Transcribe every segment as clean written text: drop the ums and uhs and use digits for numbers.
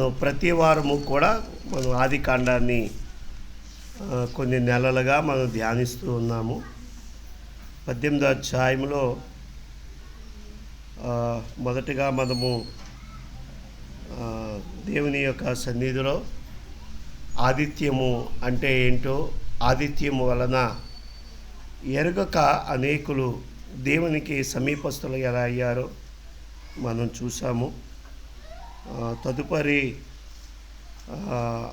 మనం ప్రతి వారము కూడా మనం ఆదికాండాన్ని కొన్ని నెలలుగా మనం ధ్యానిస్తూ ఉన్నాము. 18వ అధ్యాయంలో మొదటిగా మనము దేవుని యొక్క సన్నిధిలో ఆదిత్యము అంటే ఏంటో, ఆదిత్యము వలన ఎరుగక అనేకులు దేవునికి సమీపస్తులు ఎలా అయ్యారో మనం చూసాము. తదుపరి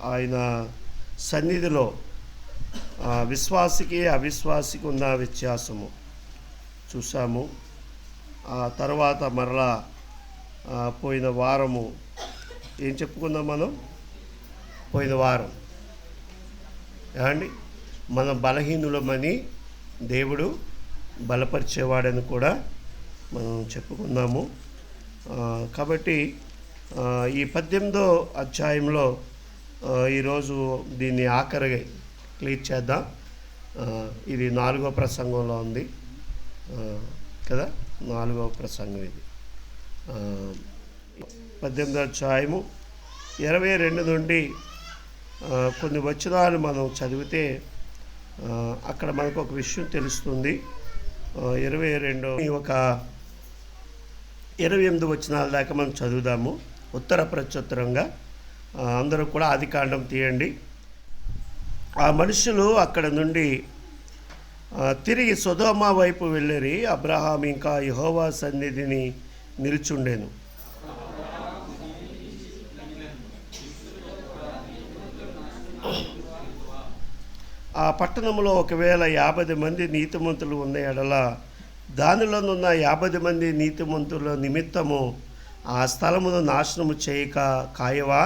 ఆయన సన్నిధిలో విశ్వాసికి అవిశ్వాసికి ఉన్న వ్యత్యాసము చూసాము. ఆ తర్వాత మరలా పోయిన వారము ఏం చెప్పుకున్నాం మనం? పోయిన వారం ఏమండి, మనం బలహీనులమని దేవుడు బలపరిచేవాడని కూడా మనం చెప్పుకున్నాము. కాబట్టి ఈ 18వ అధ్యాయంలో ఈరోజు దీన్ని ఆఖరి క్లియర్ చేద్దాం. ఇది 4వ ప్రసంగంలో ఉంది కదా, 4వ ప్రసంగం ఇది. 18వ అధ్యాయము 22 నుండి కొన్ని వచనాలు మనం చదివితే అక్కడ మనకు ఒక విషయం తెలుస్తుంది. 22 ఒక 28 వచనాల దాకా మనం చదువుదాము ఉత్తర ప్రత్యుత్తరంగా. అందరూ కూడా ఆదికాండం తీయండి. ఆ మనుషులు అక్కడ నుండి తిరిగి సొదొమ వైపు వెళ్ళిరి. అబ్రహాం ఇంకా యెహోవా సన్నిధిని నిలుచుండెను. ఆ పట్టణంలో ఒకవేళ 50 మంది నీతిమంతులు ఉన్న ఎడల దానిలోనున్న 50 మంది నీతిమంతుల నిమిత్తము ఆ స్థలమును నాశనము చేయక కాయవా?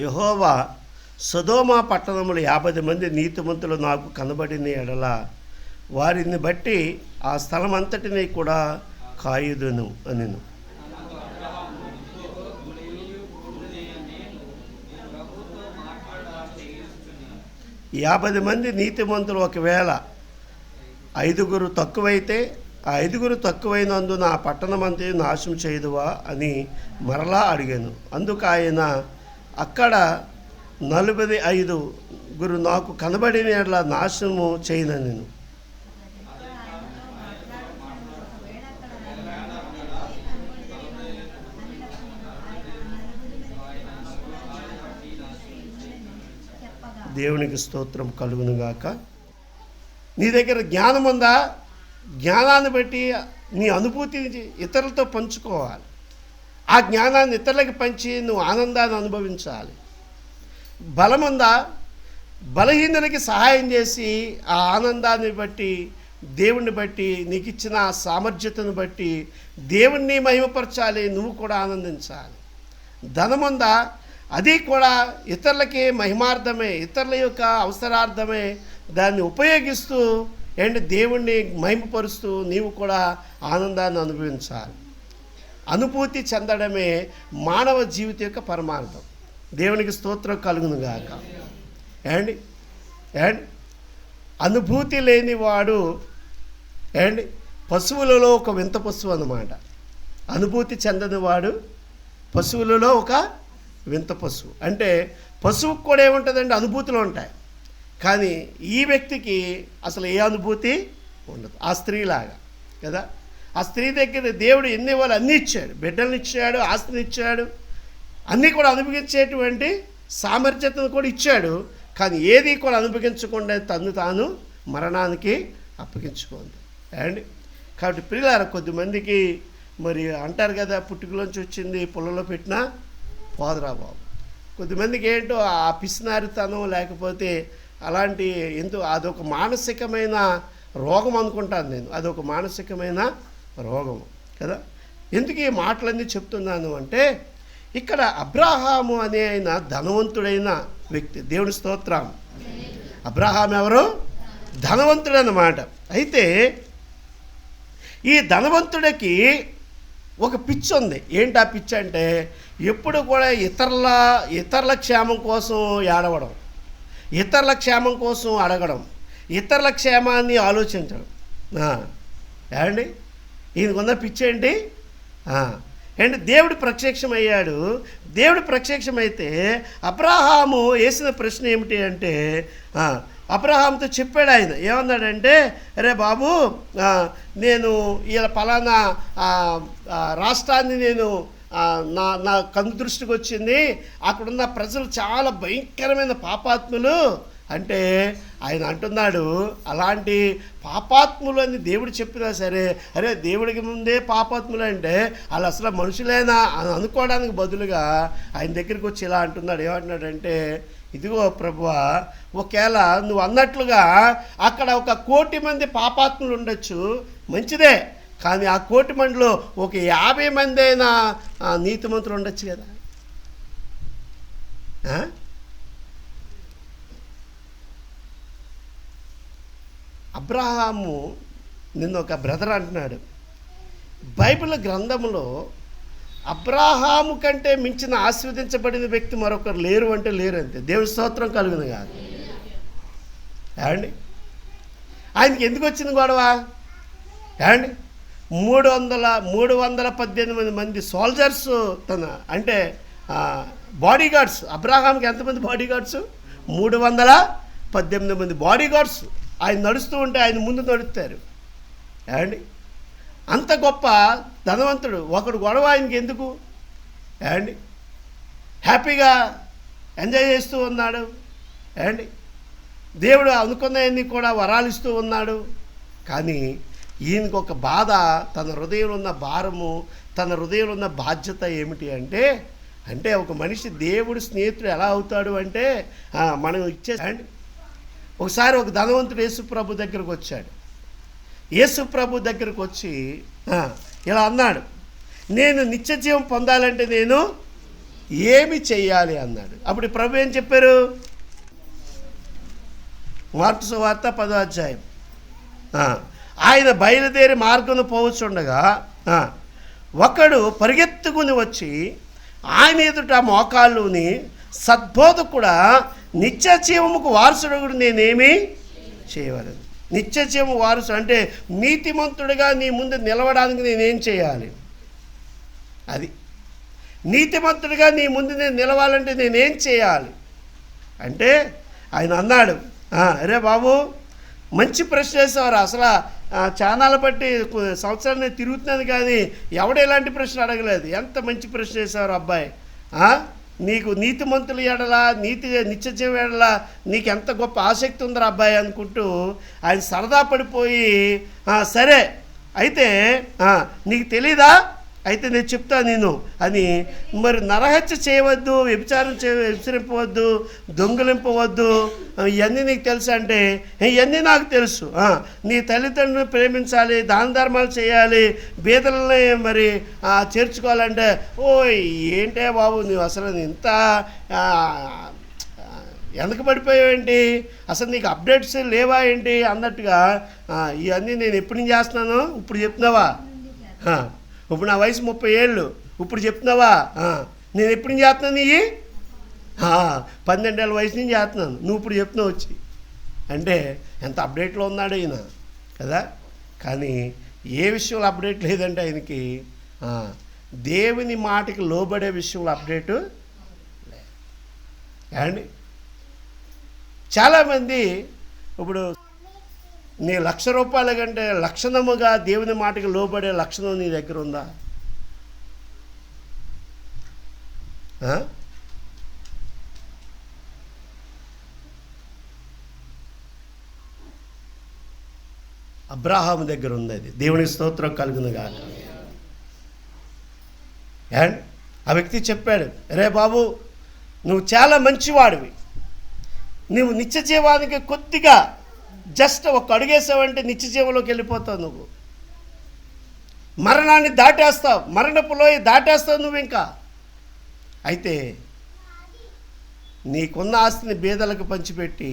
యెహోవా సొదొమ పట్టణములు 50 మంది నీతిమంతులు నాకు కనబడిన ఎడల వారిని బట్టి ఆ స్థలం అంతటినీ కూడా కాయుదును అనెను. ఈ 50 మంది నీతిమంతులు ఒకవేళ 5 తక్కువైతే ఆ 5 తక్కువైనందున ఆ పట్టణమంతా నాశనం చేయదువా అని మరలా అడిగాను. అందుకు ఆయన అక్కడ 45 నాకు కనబడిన ఎడల నాశనము చేయనెను. దేవునికి స్తోత్రం కలుగునుగాక. నీ దగ్గర జ్ఞానం ఉందా? జ్ఞానాన్ని బట్టి నీ అనుభూతిని ఇతరులతో పంచుకోవాలి. ఆ జ్ఞానాన్ని ఇతరులకు పంచి నువ్వు ఆనందాన్ని అనుభవించాలి. బలం ఉందా? బలహీనులకి సహాయం చేసి ఆ ఆనందాన్ని బట్టి, దేవుణ్ణి బట్టి, నీకు ఇచ్చిన సామర్థ్యతను బట్టి దేవుణ్ణి మహిమపరచాలి, నువ్వు కూడా ఆనందించాలి. ధనముందా? అది కూడా ఇతరులకి మహిమార్థమే, ఇతరుల యొక్క అవసరార్థమే దాన్ని ఉపయోగిస్తూ దేవుణ్ణి మహిమపరుస్తూ నీవు కూడా ఆనందాన్ని అనుభవించాలి. అనుభూతి చెందడమే మానవ జీవితం యొక్క పరమార్థం. దేవునికి స్తోత్రం కలుగును గాక. అండ్ అనుభూతి లేనివాడు పశువులలో ఒక వింత పశువు అన్నమాట. అనుభూతి చెందనివాడు పశువులలో ఒక వింత పశువు. అంటే పశువుకు కూడా ఏముంటుందండి? అనుభూతులు ఉంటాయి. కానీ ఈ వ్యక్తికి అసలు ఏ అనుభూతి ఉండదు. ఆ స్త్రీలాగా కదా. ఆ స్త్రీ దగ్గర దేవుడు ఎన్ని వాళ్ళు అన్నీ ఇచ్చాడు, బిడ్డలను ఇచ్చాడు, ఆస్తిని ఇచ్చాడు, అన్నీ కూడా అనుభవించేటువంటి సామర్థ్యతను కూడా ఇచ్చాడు. కానీ ఏది కూడా అనుభవించకుండా తను తాను మరణానికి అప్పగించుకుంది. కాబట్టి ప్రియులారా, కొద్దిమందికి మరి అంటారు కదా, పుట్టుకలోంచి వచ్చింది పుల్లలో పెట్టినా పోదరా బాబు. కొద్దిమందికి ఏంటో ఆ పిసినారితనం లేకపోతే అలాంటి అదొక మానసికమైన రోగం అనుకుంటాను నేను. అదొక మానసికమైన రోగం కదా. ఎందుకు ఈ మాటలన్నీ చెప్తున్నాను అంటే, ఇక్కడ అబ్రహాము అనే ఆయన ధనవంతుడైన వ్యక్తి. దేవుని స్తోత్రం. అబ్రహాం ఎవరు? ధనవంతుడు అన్నమాట. అయితే ఈ ధనవంతుడికి ఒక పిచ్చి ఉంది. ఏంటి ఆ పిచ్చి అంటే, ఎప్పుడు కూడా ఇతరుల క్షేమం కోసం ఏడవడం, ఇతరుల క్షేమం కోసం అడగడం, ఇతరుల క్షేమాన్ని ఆలోచించడం. ఏమండి, ఈయనకున్న పిచ్చేంటి? ఏంటి, దేవుడు ప్రత్యక్షమయ్యాడు. దేవుడు ప్రత్యక్షమైతే అబ్రహాము వేసిన ప్రశ్న ఏమిటి అంటే, అబ్రహాంతో చెప్పాడు ఆయన. ఏమన్నాడంటే, అరే బాబు, నేను ఇలా పలానా రాష్ట్రాన్ని నేను నా కన్ను దృష్టికి వచ్చింది, అక్కడున్న ప్రజలు చాలా భయంకరమైన పాపాత్ములు అంటే ఆయన అంటున్నాడు, అలాంటి పాపాత్ములు అని దేవుడు చెప్పినా సరే, అరే దేవుడికి ముందే పాపాత్ములు అంటే వాళ్ళు అసలు మనుషులేనా అని అనుకోవడానికి బదులుగా ఆయన దగ్గరికి వచ్చి ఇలా అంటున్నాడు. ఏమంటున్నాడంటే, ఇదిగో ప్రభువా, ఒకవేళ నువ్వు అన్నట్లుగా అక్కడ 1,00,00,000 మంది పాపాత్ములు ఉండొచ్చు, మంచిదే. కానీ ఆ 1,00,00,000 మందిలో ఒక 50 మంది అయినా నీతిమంతులు ఉండొచ్చు కదా. అబ్రహాము నిన్న ఒక బ్రదర్ అంటున్నాడు, బైబిల్ గ్రంథంలో అబ్రహాము కంటే మించిన ఆశీర్వదించబడిన వ్యక్తి మరొకరు లేరు అంటే లేరు, అంతే. దేవుని స్తోత్రం కలుగును కాదు. ఏమండి, ఆయనకి ఎందుకు వచ్చింది గొడవ? ఏమండి, 318 మంది సోల్జర్స్ అంటే బాడీ గార్డ్స్. అబ్రహాంకి ఎంతమంది బాడీ గార్డ్స్? 318 మంది బాడీ గార్డ్స్. ఆయన నడుస్తూ ఉంటే ఆయన ముందు నడుస్తారు. ఏమండి, అంత గొప్ప ధనవంతుడు ఒకడు గొడవ ఆయనకి ఎందుకు? ఏమండి, హ్యాపీగా ఎంజాయ్ చేస్తూ ఉన్నాడు. ఏమండి, దేవుడు అనుకున్నవన్నీ కూడా వరాలు ఇస్తూ ఉన్నాడు. కానీ ఈయనకు ఒక బాధ, తన హృదయంలో ఉన్న భారము, తన హృదయంలో ఉన్న బాధ్యత ఏమిటి అంటే ఒక మనిషి దేవుడు స్నేహితుడు ఎలా అవుతాడు అంటే మనం ఇచ్చేసండి. ఒకసారి ఒక ధనవంతుడు యేసుప్రభు దగ్గరకు వచ్చాడు. యేసుప్రభు దగ్గరకు వచ్చి ఇలా అన్నాడు, నేను నిత్యజీవం పొందాలంటే నేను ఏమి చెయ్యాలి అన్నాడు. అప్పుడు ప్రభు ఏం చెప్పారు? మార్కు సువార్త 10వ అధ్యాయం. ఆయన బయలుదేరి మార్గంలో పోవచ్చుండగా ఒకడు పరిగెత్తుకుని వచ్చి ఆయన ఎదుట మోకాళ్ళుని, సద్బోధకుడా, నిత్య జీవముకు వారసుడు నేనేమి చేయవలను? నిత్య జీవము వారసు అంటే నీతిమంతుడిగా నీ ముందు నిలవడానికి నేనేం చేయాలి? అది నీతిమంతుడిగా నీ ముందు నేను నిలవాలంటే నేనేం చేయాలి అంటే ఆయన అన్నాడు, అరే బాబు, మంచి ప్రశ్న వేసేవారు. అసలు చానాలు బట్టి సంవత్సరాన్ని తిరుగుతున్నాను కానీ ఎవడు ఎలాంటి ప్రశ్న అడగలేదు. ఎంత మంచి ప్రశ్న వేసేవారు అబ్బాయి. నీకు నీతిమంతులు ఎడలా, నిత్యజీవం ఎడలా నీకు ఎంత గొప్ప ఆసక్తి ఉందిరా అబ్బాయి అనుకుంటూ ఆయన సరదా పడిపోయి, సరే అయితే నీకు తెలీదా, అయితే నేను చెప్తాను నేను అని. మరి నరహత్య చేయవద్దు, వ్యభిచరింపవద్దు, దొంగలింపవద్దు, ఇవన్నీ నీకు తెలుసు అంటే ఇవన్నీ నాకు తెలుసు. నీ తల్లిదండ్రులను ప్రేమించాలి, దాన ధర్మాలు చేయాలి, బీదలని మరి చేర్చుకోవాలంటే, ఓ ఏంటే బాబు నువ్వు అసలు ఇంత వెనక పడిపోయావేంటి, అసలు నీకు అప్డేట్స్ లేవా ఏంటి అన్నట్టుగా ఇవన్నీ నేను ఎప్పటి నుంచి చేస్తున్నాను ఇప్పుడు చెప్తున్నావా? ఇప్పుడు నా వయసు 30 ఏళ్ళు, ఇప్పుడు చెప్తున్నావా? నేను ఎప్పుడు నుంచి చేస్తున్నాను? ఇవి 12 ఏళ్ళ వయసు నుంచి చేస్తున్నాను, నువ్వు ఇప్పుడు చెప్తున్నావు వచ్చి అంటే ఎంత అప్డేట్లో ఉన్నాడు ఈయన కదా. కానీ ఏ విషయంలో అప్డేట్ లేదంటే ఆయనకి దేవుని మాటకి లోబడే విషయంలో అప్డేటు అండి. చాలామంది ఇప్పుడు నీ ₹1,00,000 కంటే లక్షణముగా దేవుని మాటకి లోబడే లక్షణం నీ దగ్గర ఉందా? అబ్రహాము దగ్గర ఉంది అది. దేవునికి స్తోత్రం కలుగును గాక. అండ్ ఆ వ్యక్తి చెప్పాడు, రే బాబు, నువ్వు చాలా మంచివాడివి, నువ్వు నిత్య జీవానికి కొద్దిగా జస్ట్ ఒక అడుగేసావంటే నిత్య జీవంలోకి వెళ్ళిపోతావు, నువ్వు మరణాన్ని దాటేస్తావు, మరణపు లోయ దాటేస్తావు నువ్వు ఇంకా. అయితే నీకున్న ఆస్తిని బీదలకు పంచిపెట్టి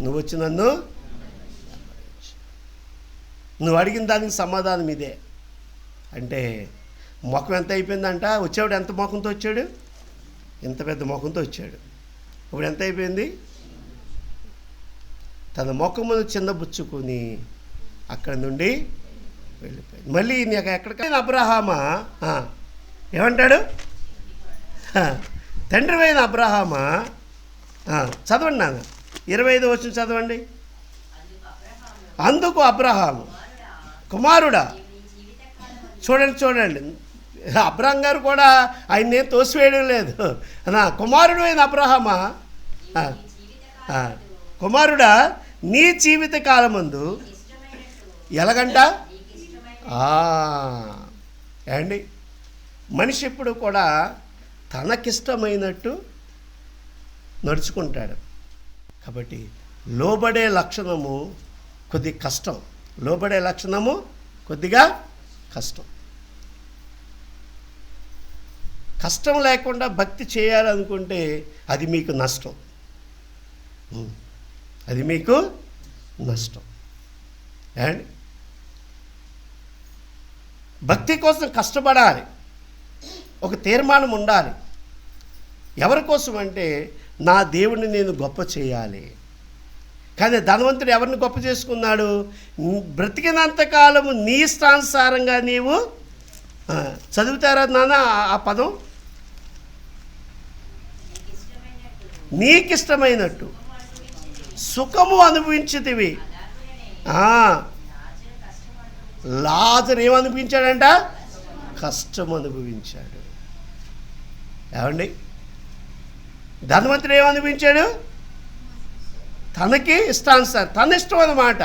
నువ్వు వచ్చి నన్ను నువ్వు అడిగిన దానికి సమాధానం ఇదే అంటే ముఖం ఎంత అయిపోయిందంట, వచ్చేవాడు ఎంత ముఖంతో వచ్చాడు, ఇంత పెద్ద ముఖంతో వచ్చాడు. ఇప్పుడు ఎంత అయిపోయింది, తన ముఖం మీద చిన్నబుచ్చుకొని అక్కడి నుండి వెళ్ళిపోయింది. మళ్ళీ నీకు ఎక్కడికైనా అబ్రహామా ఏమంటాడు, తండ్రివైన అబ్రహామా, చదవండి నాన్న 25 వచనం చదవండి. అందుకు అబ్రహాము కుమారుడా, చూడండి అబ్రహాం గారు కూడా ఆయన్నే తోసివేయడం లేదు. నా కుమారుడు అయిన అబ్రహామా, కుమారుడా నీ జీవిత కాలమందు ఎలాగంట ఏమండి, మనిషి ఎప్పుడు కూడా తనకిష్టమైనట్టు నడుచుకుంటాడు. కాబట్టి లోబడే లక్షణము కొద్దిగా కష్టం, లోబడే లక్షణము కొద్దిగా కష్టం. కష్టం లేకుండా భక్తి చేయాలనుకుంటే అది మీకు నష్టం, అది మీకు నష్టం. అండ్ భక్తి కోసం కష్టపడాలి, ఒక తీర్మానం ఉండాలి. ఎవరి కోసం అంటే నా దేవుడిని నేను గొప్ప చేయాలి. కానీ ధనవంతుడు ఎవరిని గొప్ప చేసుకున్నాడు, బ్రతికినంతకాలము నీ ఇష్టానుసారంగా నీవు చదువుతారా నాన్న ఆ పదం, నీకిష్టమైనట్టు సుఖము అనుభవించితివి. లాజరు ఏమనిపించాడంట, కష్టం అనుభవించాడు. ఏమండి, ధనవంతుడు ఏమనిపించాడు, తనకి ఇష్టానుసారం, తన ఇష్టం అన్నమాట.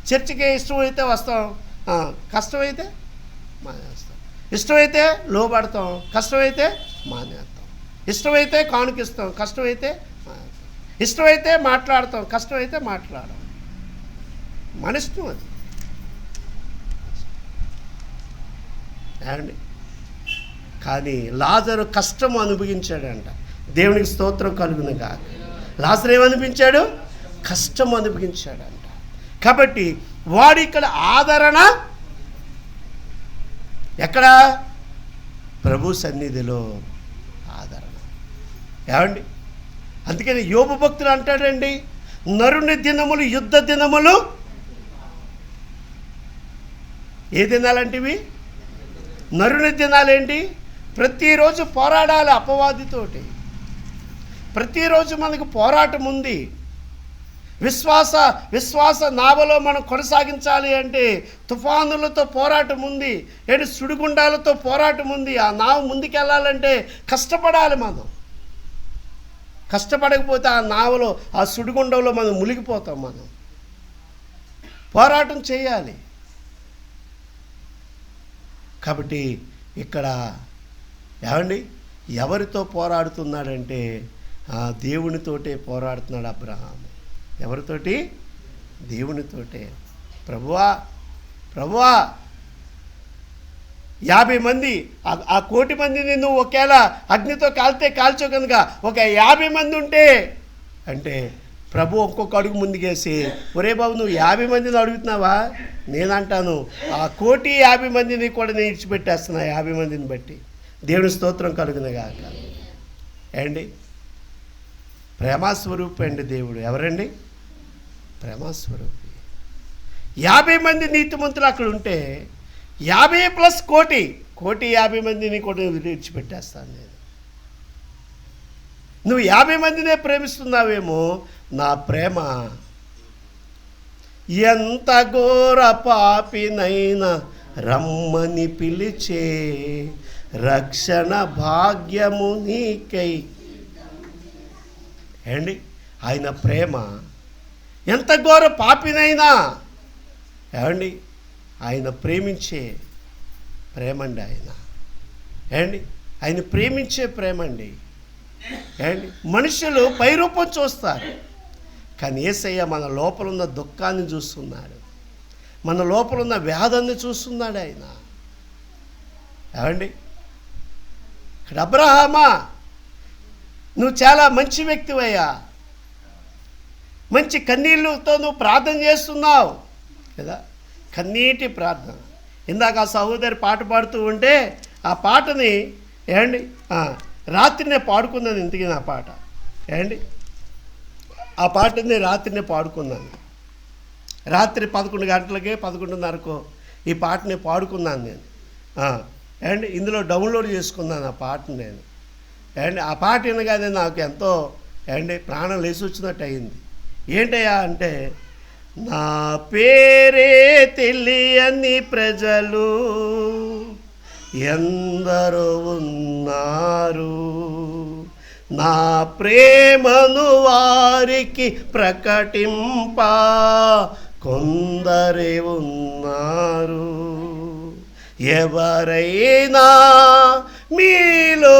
చర్చికి ఇష్టమైతే వస్తాం, కష్టమైతే మానేస్తాం, ఇష్టమైతే లోబడతాం, కష్టమైతే మానేస్తాం, ఇష్టమైతే కానుకిస్తాం, కష్టమైతే మానేస్తాం, ఇష్టమైతే మాట్లాడతాం, కష్టమైతే మాట్లాడడం. మన ఇష్టం అది. ఏమండి, కానీ లాజరు కష్టం అనుభవించాడంట. దేవునికి స్తోత్రం కలుగును గాక. లాజరు ఏమనిపించాడు, కష్టం అనుభవించాడంట. కాబట్టి వాడు ఇక్కడ ఆదరణ ఎక్కడ, ప్రభు సన్నిధిలో ఆదరణ. ఏమండి, అందుకని యోబు భక్తులు అంటాడండి, నరుని దినములు యుద్ధ దినములు. ఏ దినాలంటివి, నరుని దినాలేంటి, ప్రతిరోజు పోరాడాలి అపవాదితోటి. ప్రతిరోజు మనకు పోరాటం ఉంది. విశ్వాస నావలో మనం కొనసాగించాలి అంటే తుఫానులతో పోరాటం ఉంది, సుడిగుండాలతో పోరాటం ఉంది. ఆ నావ ముందుకెళ్ళాలంటే కష్టపడాలి. మనం కష్టపడకపోతే ఆ నావలో, ఆ సుడిగుండంలో మనం మునిగిపోతాం. మనం పోరాటం చేయాలి. కాబట్టి ఇక్కడ ఏమండి, ఎవరితో పోరాడుతున్నాడంటే దేవునితోటే పోరాడుతున్నాడు అబ్రహాం. ఎవరితోటి, దేవునితోటే. ప్రభువా 50 మంది, ఆ 1,000,000 మందిని నువ్వు ఒకేలా అగ్నితో కాల్చో కనుక ఒక 50 మంది ఉంటే అంటే ప్రభు ఒక్కొక్క అడుగు ముందుకేసి, ఒరే బాబు నువ్వు 50 మందిని అడుగుతున్నావా, నేనంటాను 1,50,00,000 మందిని కూడా నేను ఇడిచిపెట్టేస్తున్నా 50 మందిని బట్టి. దేవుని స్తోత్రం కలుగునగాక. ఏండి, ప్రేమస్వరూపి అండి దేవుడు. ఎవరండి, ప్రేమస్వరూపి. 50 మంది నీతిమంతులు అక్కడ ఉంటే 50 + 1,50 మందిని కూడా విడిచిపెట్టేస్తాను నేను. నువ్వు 50 మందినే ప్రేమిస్తున్నావేమో, నా ప్రేమ ఎంత ఘోర పాపినైనా రమ్మని పిలిచే రక్షణ భాగ్యము నీకై. ఏండి, ఆయన ప్రేమ ఎంత ఘోర పాపినైనా, ఏమండి, ఆయన ప్రేమించే ప్రేమండి. ఆయన ప్రేమించే ప్రేమండి. ఏమండి, మనుషులు పైరూపం చూస్తారు, కానీ యేసయ్య మన లోపల ఉన్న దుఃఖాన్ని చూస్తున్నాడు, మన లోపల ఉన్న వ్యాధాన్ని చూస్తున్నాడు ఆయన. ఏమండి, ఇక్కడ అబ్రహామా నువ్వు చాలా మంచి వ్యక్తివయ్యా, మంచి కన్నీళ్ళతో నువ్వు ప్రార్థన చేస్తున్నావు కదా, కన్నీటి ప్రార్థన. ఇందాక ఆ సహోదరి పాట పాడుతూ ఉంటే ఆ పాటని ఏమండి రాత్రినే పాడుకున్నాను. ఇంతకీ నా పాట ఏమండి, ఆ పాటని రాత్రినే పాడుకున్నాను. రాత్రి 11 గంటలకే 11:30కో ఈ పాటని పాడుకున్నాను నేను. ఏమండి ఇందులో డౌన్లోడ్ చేసుకున్నాను ఆ పాటని నేను. ఏమండి ఆ పాట వినగానే నాకు ఎంతో ఏమండి ప్రాణం లేచి వచ్చినట్టు అయింది. ఏంటయ్యా అంటే, నా పేరే తెలియని ప్రజలు ఎందరో ఉన్నారు, నా ప్రేమను వారికి ప్రకటింప కొందరే ఉన్నారు. ఎవరైనా మీలో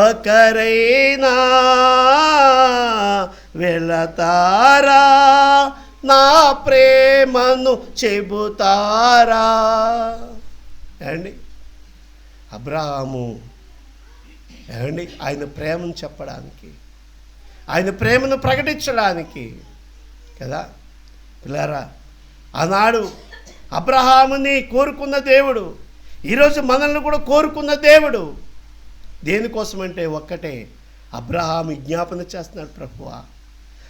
ఒకరైనా వెళతారా, నా ప్రేమను చెబుతారా. ఏమండి అబ్రాహాము ఏమండి ఆయన ప్రేమను చెప్పడానికి, ఆయన ప్రేమను ప్రకటించడానికి కదా పిల్లారా. ఆనాడు అబ్రహాముని కోరుకున్న దేవుడు ఈరోజు మనల్ని కూడా కోరుకున్న దేవుడు. దేనికోసమంటే ఒక్కటే, అబ్రహాము విజ్ఞాపన చేస్తున్నాడు, ప్రభువా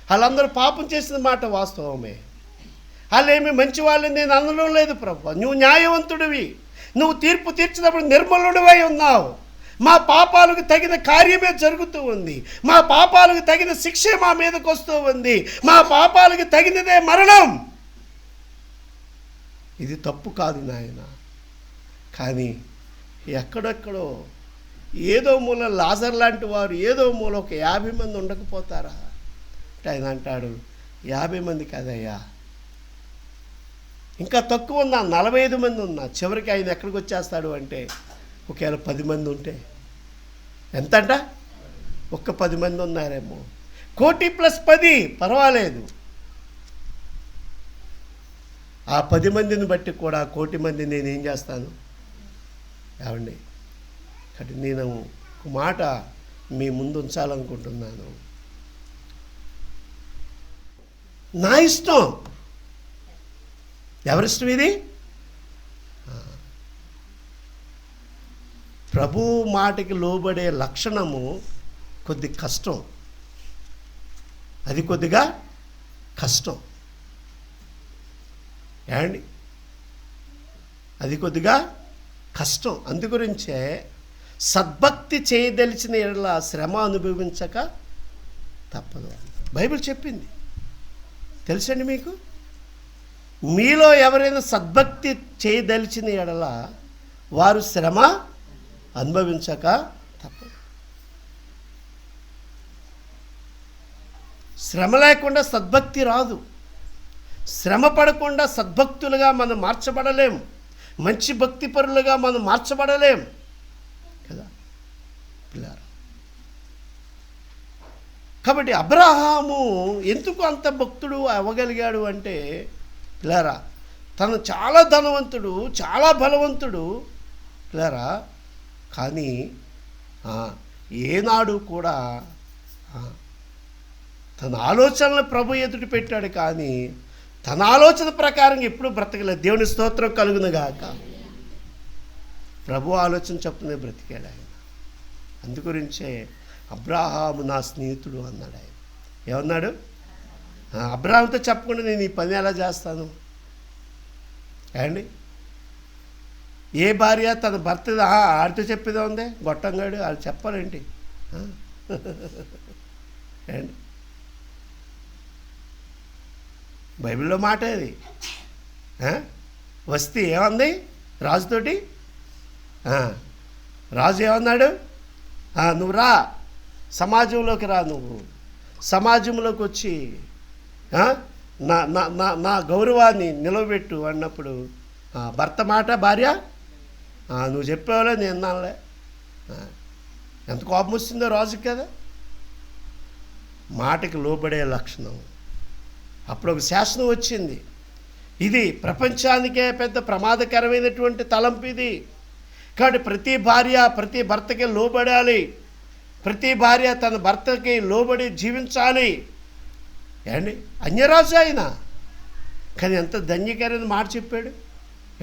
వాళ్ళందరూ పాపం చేసిన మాట వాస్తవమే, వాళ్ళేమి మంచి వాళ్ళని నేను అనడం లేదు ప్రభువా, నువ్వు న్యాయవంతుడివి, నువ్వు తీర్పు తీర్చినప్పుడు నిర్మలుడివై ఉన్నావు, మా పాపాలకు తగిన కార్యమే జరుగుతూ ఉంది, మా పాపాలకు తగిన శిక్షే మా మీదకి వస్తూ ఉంది, మా పాపాలకు తగినదే మరణం. ఇది తప్పు కాదు నాయన. కానీ ఎక్కడెక్కడో ఏదో మూల లాజర్ లాంటి వారు ఏదో మూల ఒక 50 మంది ఉండకపోతారా అంటే ఆయన అంటాడు 50 మంది కాదయ్యా, ఇంకా తక్కువ ఉన్నా 45 మంది ఉన్నా. చివరికి ఆయన ఎక్కడికి వచ్చేస్తాడు అంటే, ఒకవేళ 10 మంది ఉంటే ఎంతంట, ఒక్క 10 మంది ఉన్నారేమో, 1,000,000 + 10 పర్వాలేదు. ఆ 10 మందిని బట్టి కూడా 1,000,000 మంది నేనేం చేస్తాను ఏమండి. కాబట్టి నేను ఒక మాట మీ ముందు ఉంచాలనుకుంటున్నాను. నా ఇష్టం, ఎవరిష్టం ఇది? ప్రభు మాటకి లోబడే లక్షణము కొద్ది కష్టం, అది కొద్దిగా కష్టం ఏమండి, అది కొద్దిగా కష్టం. అందుగురించే సద్భక్తి చేయదలిచిన ఎడల శ్రమ అనుభవించక తప్పదు. బైబిల్ చెప్పింది తెలుసండి మీకు. మీలో ఎవరైనా సద్భక్తి చేయదలిచిన ఎడల వారు శ్రమ అనుభవించక తప్పదు. శ్రమ లేకుండా సద్భక్తి రాదు. శ్రమ పడకుండా సద్భక్తులుగా మనం మార్చబడలేం, మంచి భక్తిపరులుగా మనం మార్చబడలేం కదా పిల్లారా. కాబట్టి అబ్రహాము ఎందుకు అంత భక్తుడు అవ్వగలిగాడు అంటే పిల్లారా, తను చాలా ధనవంతుడు, చాలా బలవంతుడు పిల్లారా. కానీ ఏనాడు కూడా తన ఆలోచనలు ప్రభు ఎదుటి పెట్టాడు, కానీ తన ఆలోచన ప్రకారం ఎప్పుడు బ్రతకలేదు. దేవుని స్తోత్రం కలుగునుగాక. ప్రభు ఆలోచన చెప్తూనే బ్రతికాడు ఆయన. అందుగురించే అబ్రహాము నా స్నేహితుడు అన్నాడు ఆయన. ఏమన్నాడు? అబ్రహాముతో చెప్పకుండా నేను ఈ పని ఎలా చేస్తాను ఏమండి. ఏ భార్య తన భర్త ఆడితో చెప్పేదా ఉందే, గొట్టంగాడు వాళ్ళు చెప్పాలేంటి ఏమండి. బైబిల్లో మాట అది. వస్తే ఏమంది రాజుతోటి? రాజు ఏమన్నాడు? నువ్వు రా, సమాజంలోకి రా, నువ్వు సమాజంలోకి వచ్చి నా నా నా నా గౌరవాన్ని నిలవబెట్టు అన్నప్పుడు భర్త మాట భార్య నువ్వు చెప్పేవాళ్ళే నేను నాలే. ఎంత కోపం వస్తుందో రాజుకి కదా. మాటకి లోబడే లక్షణం. అప్పుడు ఒక శాసనం వచ్చింది. ఇది ప్రపంచానికే పెద్ద ప్రమాదకరమైనటువంటి తలంపు ఇది. కాబట్టి ప్రతి భార్య ప్రతి భర్తకి లోబడాలి, ప్రతి భార్య తన భర్తకి లోబడి జీవించాలి. ఏండి అన్యరాజు ఆయన, కానీ ఎంత ధన్యకరమైన మాట చెప్పాడు.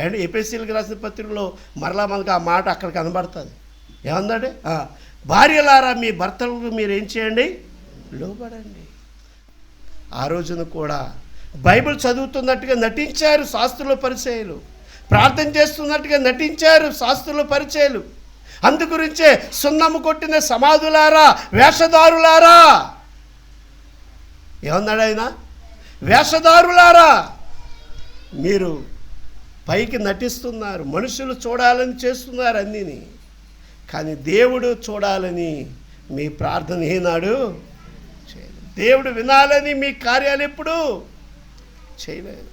అండ్ ఎఫెసీయులకు రాసిన పత్రికలో మరలా మనకు ఆ మాట అక్కడ కనబడుతుంది. ఏమందండి? భార్యలారా మీ భర్తలకు మీరు ఏం చేయండి? లోబడండి. ఆ రోజున కూడా బైబిల్ చదువుతున్నట్టుగా నటించారు శాస్త్రుల పరిచయులు, ప్రార్థన చేస్తున్నట్టుగా నటించారు శాస్త్రుల పరిచయులు. అందుగురించే సున్నము కొట్టిన సమాధులారా, వేషధారులారా, ఏమన్నాడు ఆయన? వేషధారులారా, మీరు పైకి నటిస్తున్నారు, మనుషులు చూడాలని చేస్తున్నారు అన్నీని, కానీ దేవుడు చూడాలని మీ ప్రార్థన ఏనాడు చేయలేదు. దేవుడు వినాలని మీ కార్యాలు ఎప్పుడు చేయలేదు.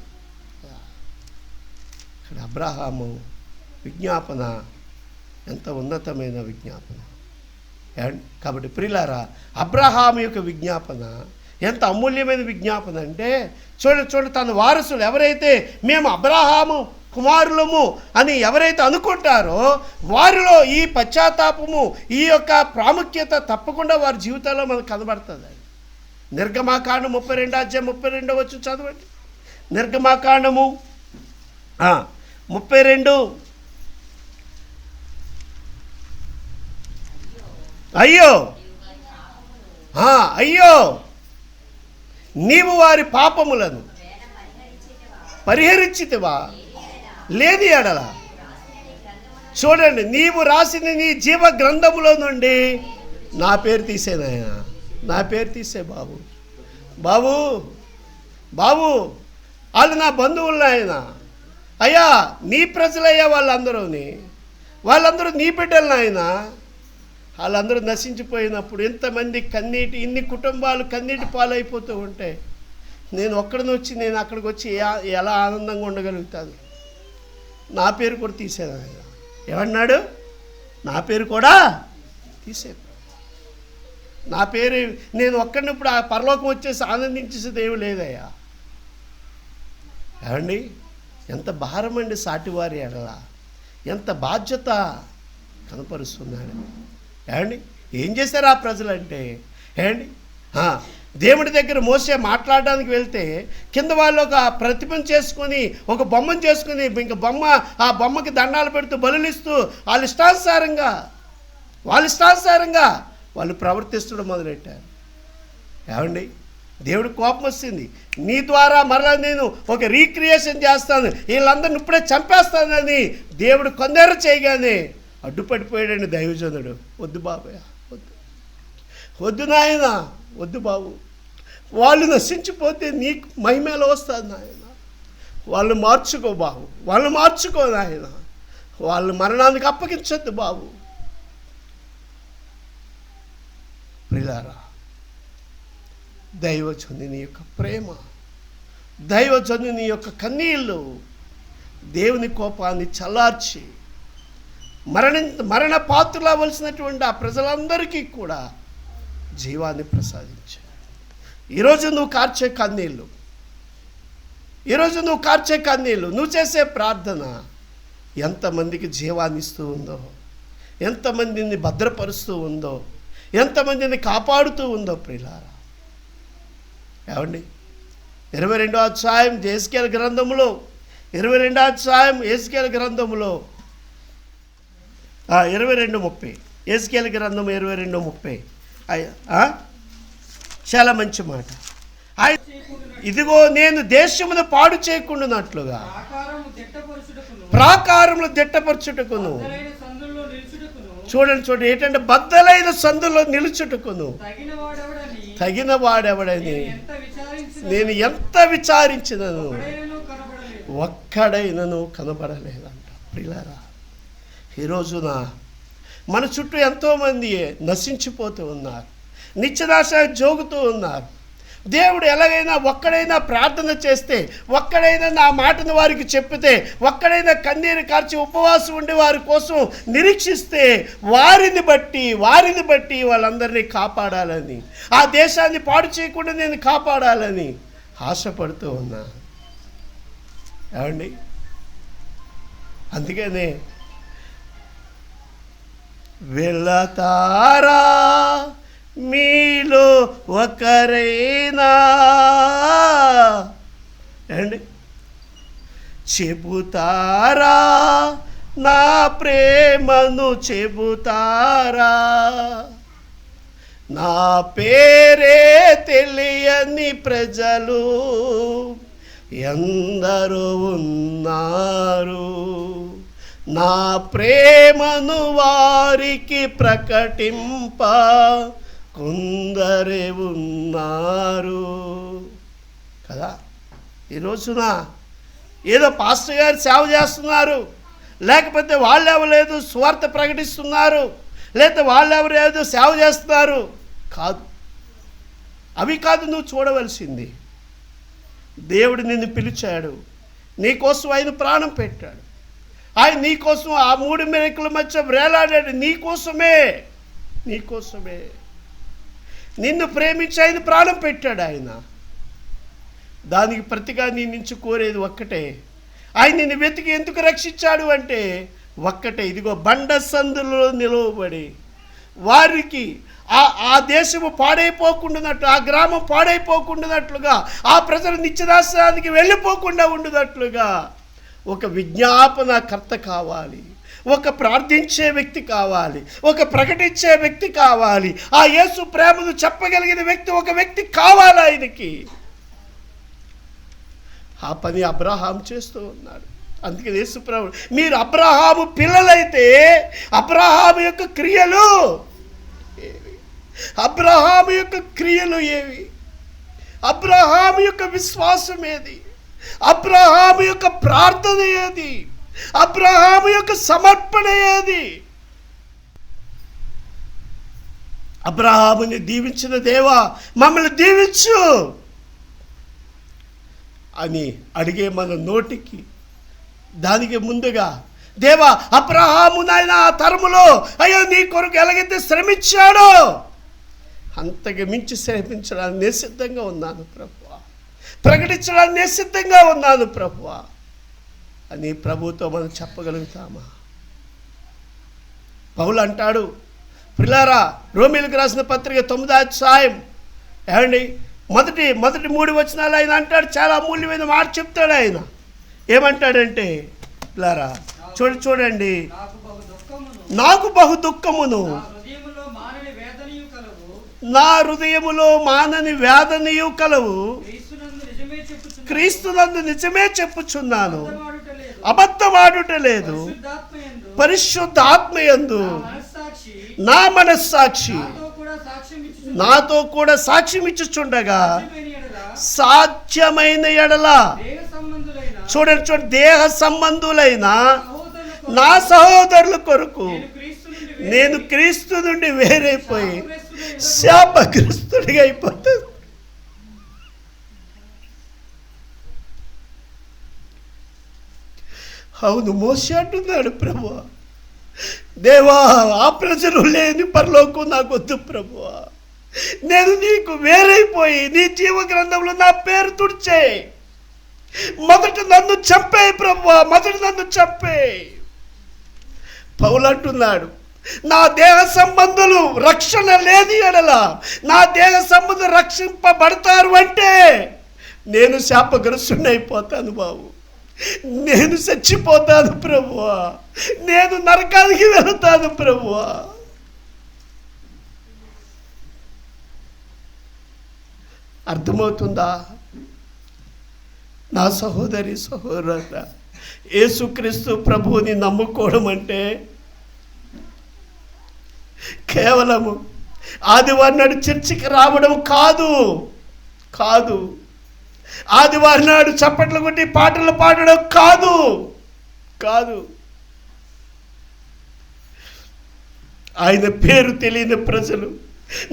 ఇక్కడ అబ్రహాము విజ్ఞాపన ఎంత ఉన్నతమైన విజ్ఞాపన. కాబట్టి ప్రియులారా, అబ్రహాము యొక్క విజ్ఞాపన ఎంత అమూల్యమైన విజ్ఞాపన అంటే, చూడండి తన వారసులు ఎవరైతే మేము అబ్రహాము కుమారులము అని ఎవరైతే అనుకుంటారో వారిలో ఈ పశ్చాత్తాపము, ఈ యొక్క ప్రాముఖ్యత తప్పకుండా వారి జీవితాల్లో మనకు కనబడుతుంది. నిర్గమాకాండం 32 చదవండి. నిర్గమాకాండము 32. అయ్యో అయ్యో నీవు వారి పాపములను పరిహరించితివా? లేని ఎడల చూడండి, నీవు రాసిన నీ జీవ గ్రంథములో నుండి నా పేరు తీసేనాయన, నా పేరు తీసే బాబు, బాబు బాబు వాళ్ళు నా బంధువులు ఆయన. అయ్యా నీ ప్రజలయ్యా వాళ్ళందరూ నీ బిడ్డలు నాయన. వాళ్ళందరూ నశించిపోయినప్పుడు ఎంతమంది ఇన్ని కుటుంబాలు కన్నీటి పాలైపోతూ ఉంటే నేను ఒక్కడిని వచ్చి నేను అక్కడికి వచ్చి ఎలా ఆనందంగా ఉండగలుగుతాను? నా పేరు కూడా తీసేది ఆయన. ఏమన్నాడు? నా పేరు కూడా తీసేది. నా పేరు నేను ఒక్కడిని ఇప్పుడు ఆ పరలోకం వచ్చేసి ఆనందించేసేది ఏమి లేదయ్యా. ఏమండి? ఎంత భారం అండి సాటివారి ఎడల, ఎంత బాధ్యత కనపరుస్తున్నాడు. ఏమండి? ఏం చేశారు ఆ ప్రజలంటే, ఏమండి దేవుడి దగ్గర మోసే మాట్లాడడానికి వెళ్తే కింద వాళ్ళు ఒక ప్రతిమను చేసుకొని, ఒక బొమ్మను చేసుకుని, ఇంక ఆ బొమ్మకి దండాలు పెడుతూ బలులిస్తూ వాళ్ళ ఇష్టానుసారంగా వాళ్ళు ప్రవర్తిస్తడం మొదలెట్టారు. ఏమండి? దేవుడి కోపం వస్తుంది. నీ ద్వారా మరలా నేను ఒక రీక్రియేషన్ చేస్తాను, వీళ్ళందరిని ఇప్పుడే చంపేస్తానని దేవుడు కొందరు చేయగానే అడ్డుపడిపోయాడండి దైవజనుడు. వద్దు బాబయ్య, వద్దు నాయన, వద్దు బాబు, వాళ్ళు నశించిపోతే నీకు మహిమలో వస్తుంది నాయన. వాళ్ళు మార్చుకో బాబు, వాళ్ళు మార్చుకో నాయన, వాళ్ళు మరణానికి అప్పగించొద్దు బాబు. ప్రియులారా, దైవజనుని యొక్క ప్రేమ, దైవజనుని యొక్క కన్నీళ్ళు దేవుని కోపాన్ని చల్లార్చి మరణ పాత్రలు అవ్వాల్సినటువంటి ఆ ప్రజలందరికీ కూడా జీవాన్ని ప్రసాదించాడు. ఈరోజు నువ్వు కార్చే కన్నీళ్ళు, నువ్వు చేసే ప్రార్థన ఎంతమందికి జీవాన్ని ఇస్తూ ఉందో, ఎంతమందిని భద్రపరుస్తూ ఉందో, ఎంతమందిని కాపాడుతూ ఉందో ప్రియులారా. ఏమండి? 22వ అధ్యాయం ఎహెజ్కేలు గ్రంథములో 22వ అధ్యాయం ఎహెజ్కేలు గ్రంథములో 22:30 ఎహెజ్కేలు గ్రంథం 22:30 చాలా మంచి మాట. ఇదిగో నేను దేశమును పాడు చేయకుండానట్లుగా ప్రాకారములు దిట్టపరచుటకును, చూడండి ఏంటంటే బద్దలైన సందులో నిలుచుటకును తగిన వాడెవడని నేను ఎంత విచారించినను ఒక్కడైనను కనబడలేదంట. ప్రియులారా, ఈ రోజున మన చుట్టూ ఎంతోమంది నశించిపోతూ ఉన్నారు, నిత్యనాశ జోగుతూ ఉన్నారు. దేవుడు ఎలాగైనా ఒక్కడైనా ప్రార్థన చేస్తే, ఒక్కడైనా నా మాటను వారికి చెప్పితే, ఒక్కడైనా కన్నీరు కార్చి ఉపవాసం ఉండి వారి కోసం నిరీక్షిస్తే వారిని బట్టి వాళ్ళందరినీ కాపాడాలని, ఆ దేశాన్ని పాడు చేయకుండా నేను కాపాడాలని ఆశపడుతూ ఉన్నా. ఏమండి? అందుకనే వెళతారా మీలో ఒకరైనా, అండి చెబుతారా, నా ప్రేమను చెబుతారా, నా పేరే తెలియని ప్రజలు ఎందరో ఉన్నారు, నా ప్రేమను వారికి ప్రకటింప కొందరే ఉన్నారు కదా. ఈ రోజున ఏదో పాస్టర్ గారు సేవ చేస్తున్నారు, లేకపోతే వాళ్ళెవలేదు సువార్త ప్రకటిస్తున్నారు, లేకపోతే వాళ్ళెవరు ఏదో సేవ చేస్తున్నారు కాదు. అవి కాదు నువ్వు చూడవలసింది. దేవుడు నిన్ను పిలిచాడు, నీకోసం ఆయన ప్రాణం పెట్టాడు, ఆయన నీకోసం ఆ 3 మెరకుల మధ్య వేలాడాడు. నీకోసమే నిన్ను ప్రేమించి ఆయన ప్రాణం పెట్టాడు. ఆయన దానికి ప్రతిగా నీ నుంచి కోరేది ఒక్కటే. ఆయన నిన్ను వెతికి ఎందుకు రక్షించాడు అంటే ఒక్కటే, ఇదిగో బండ సందులో నిలవబడి వారికి ఆ దేశము పాడైపోకుండానట్లు, ఆ గ్రామం పాడైపోకుండానట్లుగా, ఆ ప్రజలు నిత్యనాశనానికి వెళ్ళిపోకుండా ఉండునట్లుగా ఒక విజ్ఞాపనకర్త కావాలి, ఒక ప్రార్థించే వ్యక్తి కావాలి, ఒక ప్రకటించే వ్యక్తి కావాలి. ఆ యేసు ప్రేమను చెప్పగలిగిన వ్యక్తి ఒక వ్యక్తి కావాలి ఆయనకి. ఆ పని అబ్రహాం చేస్తూ ఉన్నాడు. అందుకే యేసు ప్రభు, మీరు అబ్రహాము పిల్లలైతే అబ్రహాము యొక్క క్రియలు ఏవి? అబ్రహాము యొక్క క్రియలు ఏవి? అబ్రహాము యొక్క విశ్వాసం ఏది? అబ్రహాము యొక్క ప్రార్థన ఏది? అబ్రహాము యొక్క సమర్పణ ఏది? అబ్రహాముని దీవించిన దేవా మమ్మల్ని దీవించు అని అడిగే మన నోటికి దానికి ముందుగా, దేవా అబ్రహాము నాయన ఆ తరములో అయ్యో నీ కొరకు ఎలాగైతే శ్రమించాడో అంతగా మించి శ్రమించడానికి నేను సిద్ధంగా ఉన్నాను ప్రభువా, ప్రకటించడానికి నేను సిద్ధంగా ఉన్నాను ప్రభువా అని ప్రభుతో మనం చెప్పగలుగుతామా? పౌలు అంటాడు, ప్రియులారా, రోమీయులకు రాసిన పత్రిక 9వ అధ్యాయం ఏమండి మొదటి 3 వచనాలు ఆయన అంటాడు. చాలా అమూల్యమైన మాట చెప్తాడు ఆయన. ఏమంటాడంటే, ప్రియులారా చూడండి, నాకు బహు దుఃఖమును, నా హృదయములో మానని వేదనయు కలవు, క్రీస్తునందు నిజమే చెప్పుచున్నాను, అబద్ధమాడుట లేదు, పరిశుద్ధాత్మయందు నా మనస్సాక్షి నాతో కూడా సాక్ష్యం ఇచ్చుచుండగా, సాధ్యమైన ఎడల చూడండి దేహ సంబంధులైన నా సహోదరుల కొరకు నేను క్రీస్తు నుండి వేరైపోయి శాపగ్రస్తుడిగా అయిపోతాను. అవును, మోసే అంటున్నాడు, ప్రభువా దేవా ఆ ప్రజలు లేని పరలోకం నాకు వద్దు ప్రభువా, నేను నీకు వేరైపోయి నీ జీవ గ్రంథంలో నా పేరు తుడిచే, మొదట నన్ను చంపే ప్రభువా, మొదట నన్ను చంపే. పౌలు అంటున్నాడు, నా దేహ సంబంధులు రక్షణ లేని ఎడల, నా దేహ సంబంధులు రక్షింపబడతారు అంటే నేను శాపగ్రస్తుడిని అయిపోతాను బాబు, నేను చచ్చిపోతాను ప్రభువా, నేను నరకానికి వెళతాను ప్రభువా. అర్థమవుతుందా? నా సహోదరి సహోదరుడా, యేసుక్రీస్తు ప్రభువుని నమ్ముకోవడం అంటే కేవలము ఆదివారం నాడు చర్చికి రావడం కాదు, ఆదివారం నాడు చప్పట్లు కొట్టి పాటలు పాడడం కాదు. ఆయన పేరు తెలియని ప్రజలు,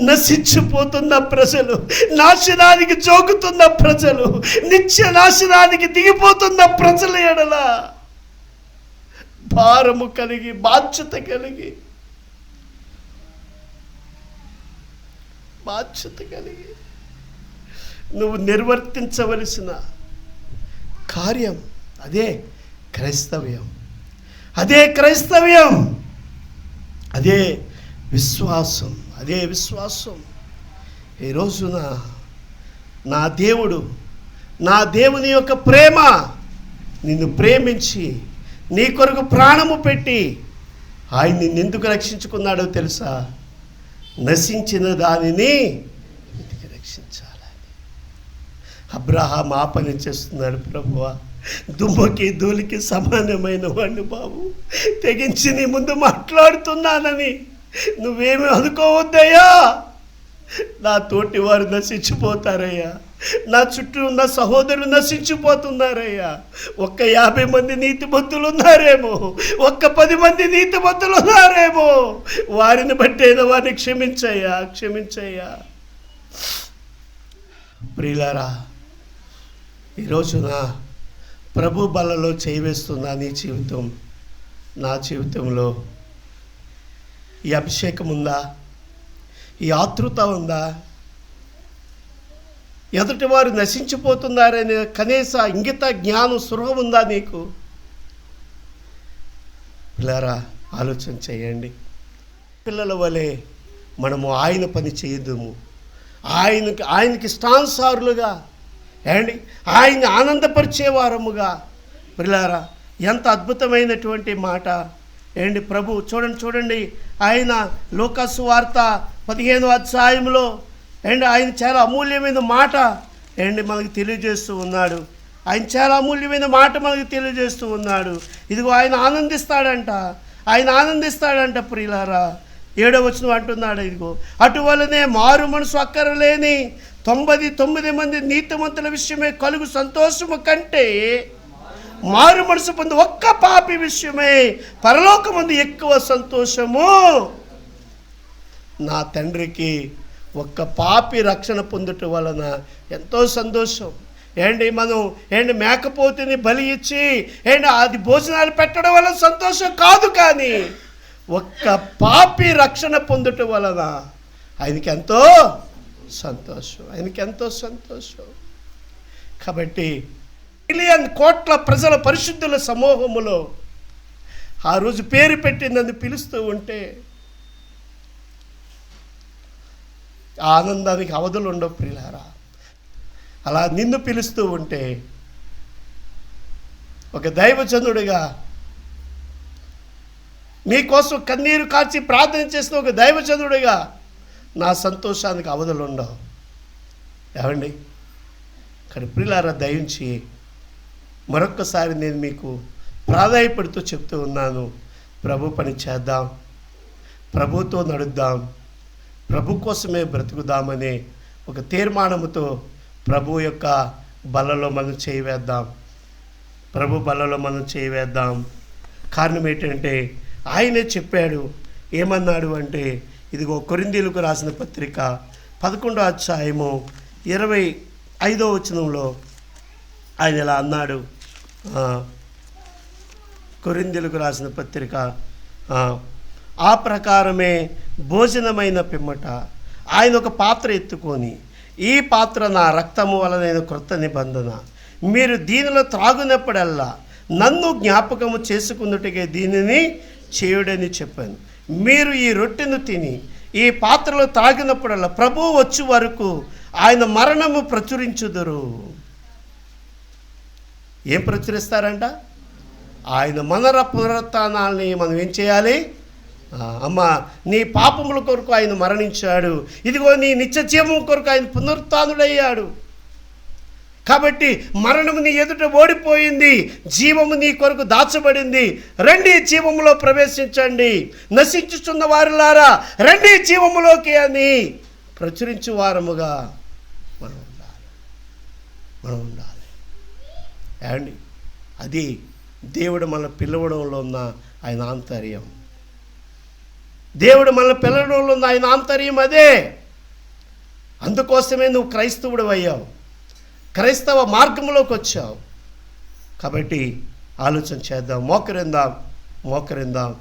నశించిపోతున్న ప్రజలు, నాశనానికి జోగుతున్న ప్రజలు, నిత్య నాశనానికి దిగిపోతున్న ప్రజల ఎడల భారము కలిగి, బాధ్యత కలిగి నువ్వు నిర్వర్తించవలసిన కార్యం అదే క్రైస్తవ్యం, అదే విశ్వాసం. ఈ రోజున నా దేవుని యొక్క ప్రేమ నిన్ను ప్రేమించి నీ కొరకు ప్రాణము పెట్టి ఆయన నిన్నెందుకు రక్షించుకున్నాడో తెలుసా? నశించిన దానిని ఎందుకు రక్షించాలని. అబ్రహాం ఆ పని చేస్తున్నాడు. ప్రభువా, దుమ్మకి ధూళికి సమానమైన వాడిని బాబు, తెగించి నీ ముందు మాట్లాడుతున్నానని నువ్వేమీ అనుకోవద్దయ్యా. నా తోటి వారు నశించిపోతారయ్యా, నా చుట్టూ ఉన్న సహోదరులు నశించిపోతున్నారయ్యా. 50 మంది నీతిమంతులు ఉన్నారేమో, 10 మంది నీతిమంతులు ఉన్నారేమో, వారిని బట్టైనా వారిని క్షమించయ్యా. ప్రియులారా, ఈ రోజున ప్రభు బలలో చేయివేస్తున్న నీ జీవితం, నా జీవితంలో ఈ అభిషేకం ఉందా? ఈ ఆతృత ఉందా? ఎదుటి వారు నశించిపోతున్నారనే కనీస ఇంగిత జ్ఞానం సురహ ఉందా నీకు? పిల్లరా, ఆలోచన చేయండి. పిల్లల వలె మనము ఆయన పని చేయదుము. ఆయనకి ఇష్టానుసారులుగా ఆయన్ని ఆనందపరిచేవారముగా. పిల్లరా, ఎంత అద్భుతమైనటువంటి మాట ప్రభు. చూడండి ఆయన లూకాసు వార్త 15వ అధ్యాయంలో ఆయన చాలా అమూల్యమైన మాట మనకు తెలియజేస్తూ ఉన్నాడు. ఆయన చాలా అమూల్యమైన మాట మనకు తెలియజేస్తూ ఉన్నాడు. ఇదిగో ఆయన ఆనందిస్తాడంట ప్రియులారా. 7వ వచనం అంటున్నాడు, ఇదిగో అటువలనే మారు మనసు అక్కరలేని 99 మంది నీతిమంతుల విషయమే కలుగు సంతోషము కంటే మారు మనసు పొంది ఒక్క పాపి విషయమే పరలోకమందు ఎక్కువ సంతోషము. నా తండ్రికి ఒక్క పాపి రక్షణ పొందుట వలన ఎంతో సంతోషం. మనం మేకపోతుని బలి ఇచ్చి అది భోజనాలు పెట్టడం వలన సంతోషం కాదు, కానీ ఒక్క పాపి రక్షణ పొందుట వలన ఆయనకి ఎంతో సంతోషం. కాబట్టి మిలియన్ కోట్ల ప్రజల పరిశుద్ధుల సమూహములో ఆ రోజు పేరు పెట్టి నన్ను పిలుస్తూ ఉంటే ఆనందానికి అవధులు ఉండవు ప్రియులారా. అలా నిన్ను పిలుస్తూ ఉంటే ఒక దైవజనుడిగా, మీకోసం కన్నీరు కాచి ప్రార్థన చేసిన ఒక దైవజనుడిగా నా సంతోషానికి అవధులు ఉండవు. కానీ ప్రియులారా, దయించి మరొక్కసారి నేను మీకు ప్రాధాయపడుతూ చెప్తూ ఉన్నాను. ప్రభు పని చేద్దాం, ప్రభుతో నడుద్దాం, ప్రభు కోసమే బ్రతుకుదామనే ఒక తీర్మానముతో ప్రభు యొక్క బలలో మనం చేయవేద్దాం. కారణం ఏంటంటే ఆయనే చెప్పాడు. ఏమన్నాడు అంటే, ఇదిగో కొరింథీయులకు రాసిన పత్రిక 11వ అధ్యాయము 25వ వచనంలో ఆయన ఇలా అన్నాడు. కొరింథీయులకు రాసిన పత్రిక ఆ ప్రకారమే భోజనమైన పిమ్మట ఆయన ఒక పాత్ర ఎత్తుకొని, ఈ పాత్ర నా రక్తము వలన క్రొత్త నిబంధన, మీరు దీనిలో త్రాగునప్పుడల్లా నన్ను జ్ఞాపకము చేసుకున్నట్టుగా దీనిని చేయుడని చెప్పాను. మీరు ఈ రొట్టెను తిని ఈ పాత్రలో తాగినప్పుడల్లా ప్రభువు వచ్చే వరకు ఆయన మరణము ప్రచురించుదురు. ఏం ప్రచురిస్తారంట? ఆయన మన పునరుత్థానాల్ని మనం ఏం చేయాలి? అమ్మా, నీ పాపముల కొరకు ఆయన మరణించాడు, ఇదిగో నీ నిత్య జీవం కొరకు ఆయన పునరుత్థానుడయ్యాడు. కాబట్టి మరణము నీ ఎదుట ఓడిపోయింది, జీవము నీ కొరకు దాచబడింది. రండి, జీవములో ప్రవేశించండి, నశించుచున్న వారులారా రండి జీవములోకి అని ప్రచురించు వారముగా మనం ఉండాలి. అది దేవుడు మన పిలవడంలో ఉన్న ఆయన ఆంతర్యం. అదే. అందుకోసమే నువ్వు క్రైస్తవుడు అయ్యావు, క్రైస్తవ మార్గంలోకి వచ్చావు. కాబట్టి ఆలోచన చేద్దాం, మోకరిందాం.